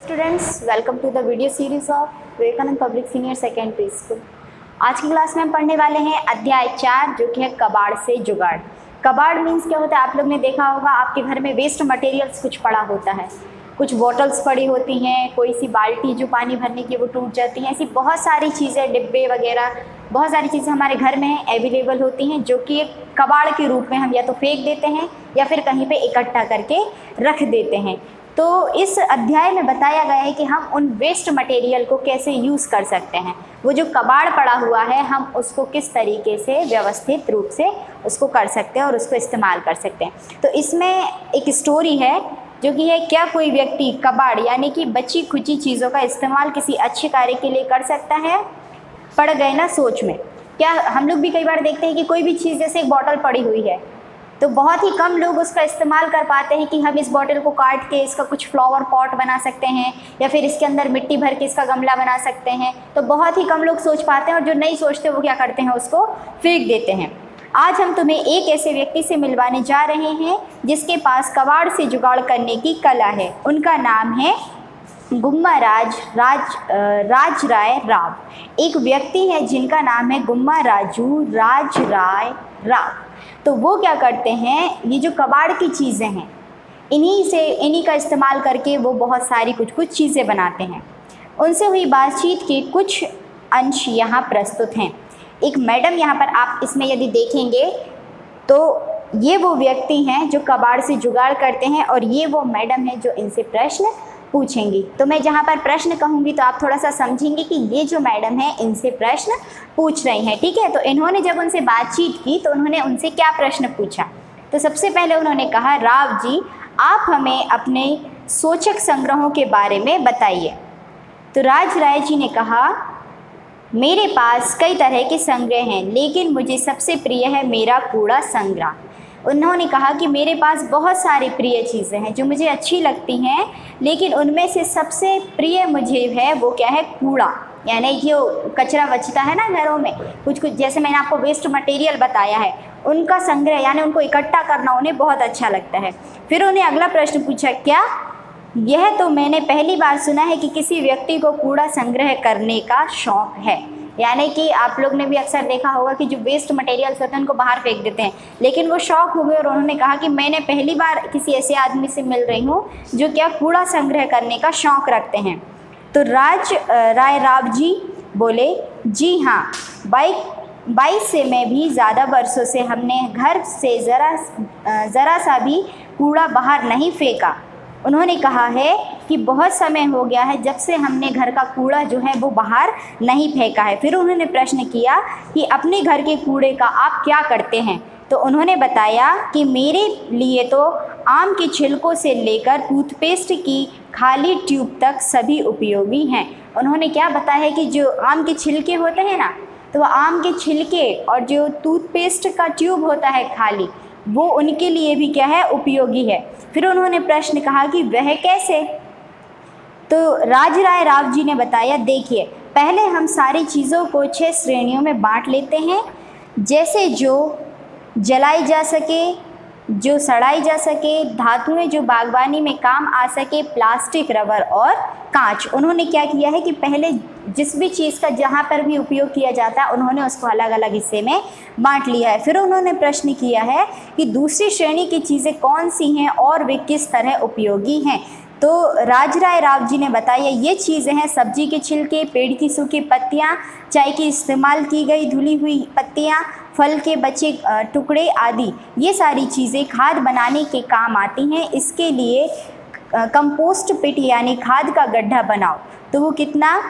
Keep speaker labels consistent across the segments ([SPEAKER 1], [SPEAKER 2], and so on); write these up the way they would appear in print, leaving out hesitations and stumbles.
[SPEAKER 1] Students, welcome to the video series of Vivekananda public senior secondary school. आज की class में हम पढ़ने वाले हैं अध्याय 4 जो कि है कबाड़ से जुगाड़। कबाड़ मीन्स क्या होता है? आप लोग ने देखा होगा आपके घर में वेस्ट मटेरियल्स कुछ पड़ा होता है, कुछ बॉटल्स पड़ी होती हैं, कोई सी बाल्टी जो पानी भरने की वो टूट जाती हैं, ऐसी बहुत सारी चीज़ें, डिब्बे वगैरह बहुत सारी चीज़ें हमारे घर में अवेलेबल होती हैं जो कि एक कबाड़ के रूप में हम या तो फेंक देते हैं या फिर कहीं पे इकट्ठा करके रख देते हैं। तो इस अध्याय में बताया गया है कि हम उन वेस्ट मटेरियल को कैसे यूज़ कर सकते हैं। वो जो कबाड़ पड़ा हुआ है हम उसको किस तरीके से व्यवस्थित रूप से उसको कर सकते हैं और उसको इस्तेमाल कर सकते हैं। तो इसमें एक स्टोरी है जो कि है, क्या कोई व्यक्ति कबाड़ यानी कि बची खुची चीज़ों का इस्तेमाल किसी अच्छे कार्य के लिए कर सकता है? पड़ गए ना सोच में। क्या हम लोग भी कई बार देखते हैं कि कोई भी चीज़, जैसे एक बॉटल पड़ी हुई है तो बहुत ही कम लोग उसका इस्तेमाल कर पाते हैं कि हम इस बॉटल को काट के इसका कुछ फ्लावर पॉट बना सकते हैं या फिर इसके अंदर मिट्टी भर के इसका गमला बना सकते हैं। तो बहुत ही कम लोग सोच पाते हैं और जो नहीं सोचते वो क्या करते हैं, उसको फेंक देते हैं। आज हम तुम्हें एक ऐसे व्यक्ति से मिलवाने जा रहे हैं जिसके पास कबाड़ से जुगाड़ करने की कला है। उनका नाम है गुम्मा राज राय राव। एक व्यक्ति है जिनका नाम है गुम्मा राज राय राव। तो वो क्या करते हैं, ये जो कबाड़ की चीज़ें हैं इन्हीं का इस्तेमाल करके वो बहुत सारी कुछ चीज़ें बनाते हैं। उनसे हुई बातचीत के कुछ अंश यहाँ प्रस्तुत हैं। एक मैडम यहाँ पर आप इसमें यदि देखेंगे तो ये वो व्यक्ति हैं जो कबाड़ से जुगाड़ करते हैं और ये वो मैडम है जो इनसे प्रश्न पूछेंगी। तो मैं जहाँ पर प्रश्न कहूँगी तो आप थोड़ा सा समझेंगे कि ये जो मैडम है इनसे प्रश्न पूछ रही हैं, ठीक है। तो इन्होंने जब उनसे बातचीत की तो उन्होंने उनसे क्या प्रश्न पूछा? तो सबसे पहले उन्होंने कहा, राव जी आप हमें अपने सोचक संग्रहों के बारे में बताइए। तो राज राय जी ने कहा, मेरे पास कई तरह के संग्रह हैं लेकिन मुझे सबसे प्रिय है मेरा कूड़ा संग्रह। उन्होंने कहा कि मेरे पास बहुत सारी प्रिय चीज़ें हैं जो मुझे अच्छी लगती हैं, लेकिन उनमें से सबसे प्रिय मुझे है वो क्या है, कूड़ा। यानी जो कचरा बचता है ना घरों में, कुछ जैसे मैंने आपको वेस्ट मटेरियल बताया है, उनका संग्रह यानी उनको इकट्ठा करना उन्हें बहुत अच्छा लगता है। फिर उन्हें अगला प्रश्न पूछा, क्या यह तो मैंने पहली बार सुना है कि किसी व्यक्ति को कूड़ा संग्रह करने का शौक़ है। यानी कि आप लोग ने भी अक्सर देखा होगा कि जो वेस्ट मटेरियल्स होते हैं उनको बाहर फेंक देते हैं, लेकिन वो शौक़ हो गए और उन्होंने कहा कि मैंने पहली बार किसी ऐसे आदमी से मिल रही हूँ जो क्या कूड़ा संग्रह करने का शौक़ रखते हैं। तो राज राय राव जी बोले, जी हाँ, 22 से मैं भी ज़्यादा वर्षों से हमने घर से ज़रा सा भी कूड़ा बाहर नहीं फेंका। उन्होंने कहा है कि बहुत समय हो गया है जब से हमने घर का कूड़ा जो है वो बाहर नहीं फेंका है। फिर उन्होंने प्रश्न किया कि अपने घर के कूड़े का आप क्या करते हैं? तो उन्होंने बताया कि मेरे लिए तो आम के छिलकों से लेकर टूथपेस्ट की खाली ट्यूब तक सभी उपयोगी हैं। उन्होंने क्या बताया है कि जो आम के छिलके होते हैं ना, तो वह आम के छिलके और जो टूथपेस्ट का ट्यूब होता है खाली, वो उनके लिए भी क्या है, उपयोगी है। फिर उन्होंने प्रश्न कहा कि वह कैसे? तो राज राय राव जी ने बताया, देखिए पहले हम सारी चीज़ों को 6 श्रेणियों में बांट लेते हैं, जैसे जो जलाई जा सके, जो सड़ाई जा सके, धातुएं जो बागवानी में काम आ सके, प्लास्टिक, रबर और कांच। उन्होंने क्या किया है कि पहले जिस भी चीज़ का जहाँ पर भी उपयोग किया जाता है उन्होंने उसको अलग अलग हिस्से में बांट लिया है। फिर उन्होंने प्रश्न किया है कि दूसरी श्रेणी की चीज़ें कौन सी हैं और वे किस तरह उपयोगी हैं। तो राज राय राव जी ने बताया, ये चीज़ें हैं सब्जी के छिलके, पेड़ की सूखी पत्तियाँ, चाय की इस्तेमाल की गई धुली हुई पत्तियाँ, फल के बचे टुकड़े आदि। ये सारी चीज़ें खाद बनाने के काम आती हैं। इसके लिए कंपोस्ट पिट यानी खाद का गड्ढा बनाओ। तो वो कितना,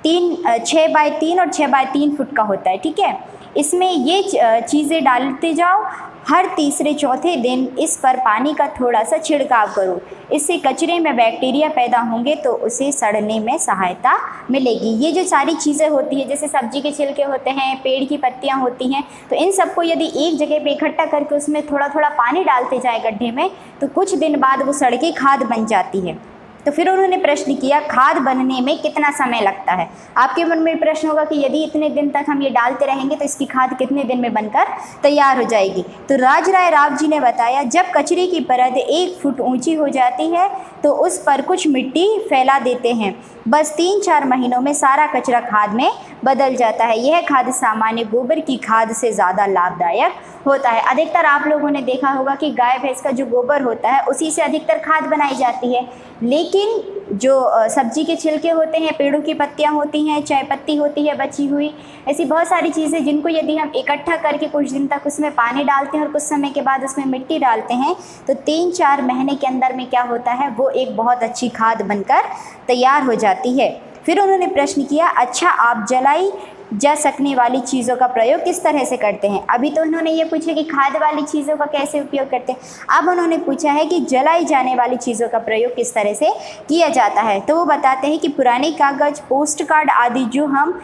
[SPEAKER 1] 6 बाय 3 और 6 बाय 3 फुट का होता है, ठीक है। इसमें ये चीज़ें डालते जाओ। हर तीसरे चौथे दिन इस पर पानी का थोड़ा सा छिड़काव करो। इससे कचरे में बैक्टीरिया पैदा होंगे तो उसे सड़ने में सहायता मिलेगी। ये जो सारी चीज़ें होती हैं, जैसे सब्जी के छिलके होते हैं, पेड़ की पत्तियां होती हैं, तो इन सबको यदि एक जगह पे इकट्ठा करके उसमें थोड़ा थोड़ा पानी डालते जाए गड्ढे में, तो कुछ दिन बाद वो सड़ के खाद बन जाती है। तो फिर उन्होंने प्रश्न किया खाद बनने में कितना समय लगता है। आपके मन में प्रश्न होगा कि यदि इतने दिन तक हम ये डालते रहेंगे तो इसकी खाद कितने दिन में बनकर तैयार हो जाएगी। तो राजराय राव जी ने बताया जब कचरे की परत 1 फुट ऊंची हो जाती है तो उस पर कुछ मिट्टी फैला देते हैं, बस 3-4 महीनों में सारा कचरा खाद में बदल जाता है। यह खाद सामान्य गोबर की खाद से ज़्यादा लाभदायक होता है। अधिकतर आप लोगों ने देखा होगा कि गाय भैंस का जो गोबर होता है उसी से अधिकतर खाद बनाई जाती है, लेकिन जो सब्जी के छिलके होते हैं, पेड़ों की पत्तियां होती हैं, चाय पत्ती होती है बची हुई, ऐसी बहुत सारी चीज़ें जिनको यदि हम इकट्ठा करके कुछ दिन तक उसमें पानी डालते हैं और कुछ समय के बाद उसमें मिट्टी डालते हैं तो 3-4 महीने के अंदर में क्या होता है, वो एक बहुत अच्छी खाद बनकर तैयार हो जाती है। फिर उन्होंने प्रश्न किया अच्छा आप जलाई जा सकने वाली चीज़ों का प्रयोग किस तरह से करते हैं। अभी तो उन्होंने ये पूछा कि खाद वाली चीज़ों का कैसे उपयोग करते हैं, अब उन्होंने पूछा है कि जलाई जाने वाली चीज़ों का प्रयोग किस तरह से किया जाता है। तो वो बताते हैं कि पुराने कागज़, पोस्ट कार्ड आदि जो हम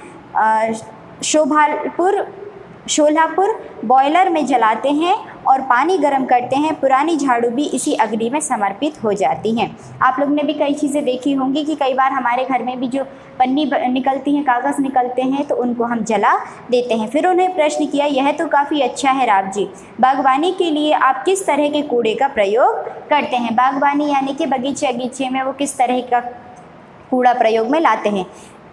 [SPEAKER 1] शोलापुर बॉयलर में जलाते हैं और पानी गर्म करते हैं, पुरानी झाड़ू भी इसी अग्नि में समर्पित हो जाती हैं। आप लोग ने भी कई चीज़ें देखी होंगी कि कई बार हमारे घर में भी जो पन्नी निकलती हैं, कागज़ निकलते हैं तो उनको हम जला देते हैं। फिर उन्हें प्रश्न किया यह तो काफ़ी अच्छा है राव जी, बागवानी के लिए आप किस तरह के कूड़े का प्रयोग करते हैं। बागवानी यानी कि बगीचे में वो किस तरह का कूड़ा प्रयोग में लाते हैं।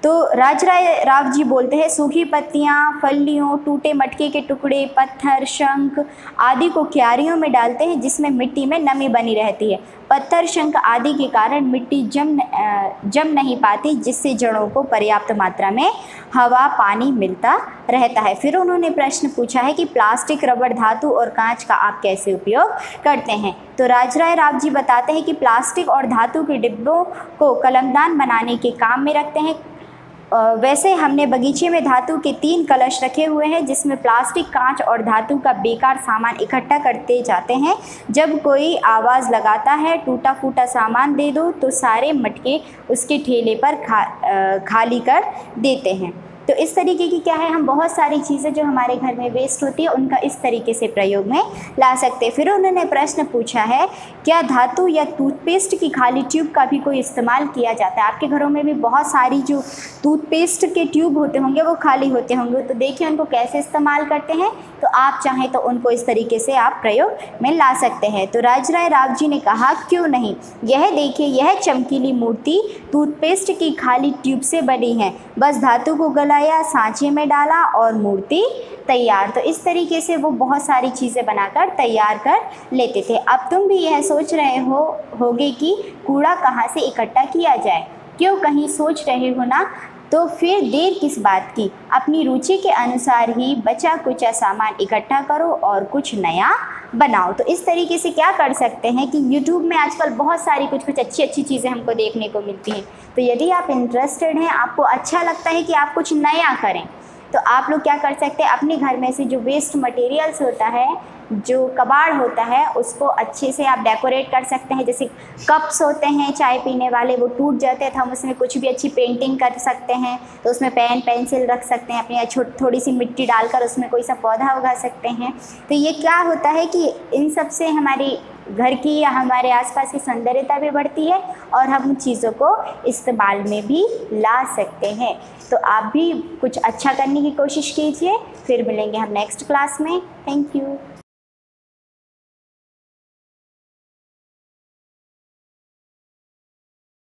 [SPEAKER 1] तो राजराय राव जी बोलते हैं सूखी पत्तियां, फलियों, टूटे मटके के टुकड़े, पत्थर, शंख आदि को क्यारियों में डालते हैं जिसमें मिट्टी में नमी बनी रहती है। पत्थर, शंख आदि के कारण मिट्टी जम नहीं पाती, जिससे जड़ों को पर्याप्त मात्रा में हवा पानी मिलता रहता है। फिर उन्होंने प्रश्न पूछा है कि प्लास्टिक, रबड़, धातु और कांच का आप कैसे उपयोग करते हैं। तो राजराय राव जी बताते हैं कि प्लास्टिक और धातु के डिब्बों को कलमदान बनाने के काम में रखते हैं। वैसे हमने बगीचे में धातु के 3 कलश रखे हुए हैं जिसमें प्लास्टिक, कांच और धातु का बेकार सामान इकट्ठा करते जाते हैं। जब कोई आवाज़ लगाता है टूटा फूटा सामान दे दो तो सारे मटके उसके ठेले पर खाली कर देते हैं। तो इस तरीके की क्या है, हम बहुत सारी चीज़ें जो हमारे घर में वेस्ट होती है उनका इस तरीके से प्रयोग में ला सकते हैं। फिर उन्होंने प्रश्न पूछा है क्या धातु या टूथपेस्ट की खाली ट्यूब का भी कोई इस्तेमाल किया जाता है। आपके घरों में भी बहुत सारी जो टूथपेस्ट के ट्यूब होते होंगे वो खाली होते होंगे, तो देखिए उनको कैसे इस्तेमाल करते हैं। तो आप चाहें तो उनको इस तरीके से आप प्रयोग में ला सकते हैं। तो राजराय राव जी ने कहा क्यों नहीं, यह देखिए यह चमकीली मूर्ति टूथपेस्ट की खाली ट्यूब से बनी है, बस धातु को गलाया, सांचे में डाला और मूर्ति तैयार। तो इस तरीके से वो बहुत सारी चीज़ें बनाकर तैयार कर लेते थे। अब तुम भी यह सोच रहे होगे कि कूड़ा कहाँ से इकट्ठा किया जाए, क्यों कहीं सोच रहे हो ना, तो फिर देर किस बात की, अपनी रुचि के अनुसार ही बचा कुचा सामान इकट्ठा करो और कुछ नया बनाओ। तो इस तरीके से क्या कर सकते हैं कि YouTube में आजकल बहुत सारी कुछ अच्छी चीज़ें हमको देखने को मिलती हैं। तो यदि आप इंटरेस्टेड हैं, आपको अच्छा लगता है कि आप कुछ नया करें, तो आप लोग क्या कर सकते हैं, अपने घर में से जो वेस्ट मटेरियल्स होता है, जो कबाड़ होता है, उसको अच्छे से आप डेकोरेट कर सकते हैं। जैसे कप्स होते हैं चाय पीने वाले, वो टूट जाते हैं तो हम उसमें कुछ भी अच्छी पेंटिंग कर सकते हैं। तो उसमें पेन पेंसिल रख सकते हैं, अपनी थोड़ी सी मिट्टी डालकर उसमें कोई सा पौधा उगा सकते हैं। तो ये क्या होता है कि इन सब से हमारी घर की या हमारे आसपास की सौंदर्यता भी बढ़ती है और हम उन चीज़ों को इस्तेमाल में भी ला सकते हैं। तो आप भी कुछ अच्छा करने की कोशिश कीजिए। फिर मिलेंगे हम नेक्स्ट क्लास में। Thank you.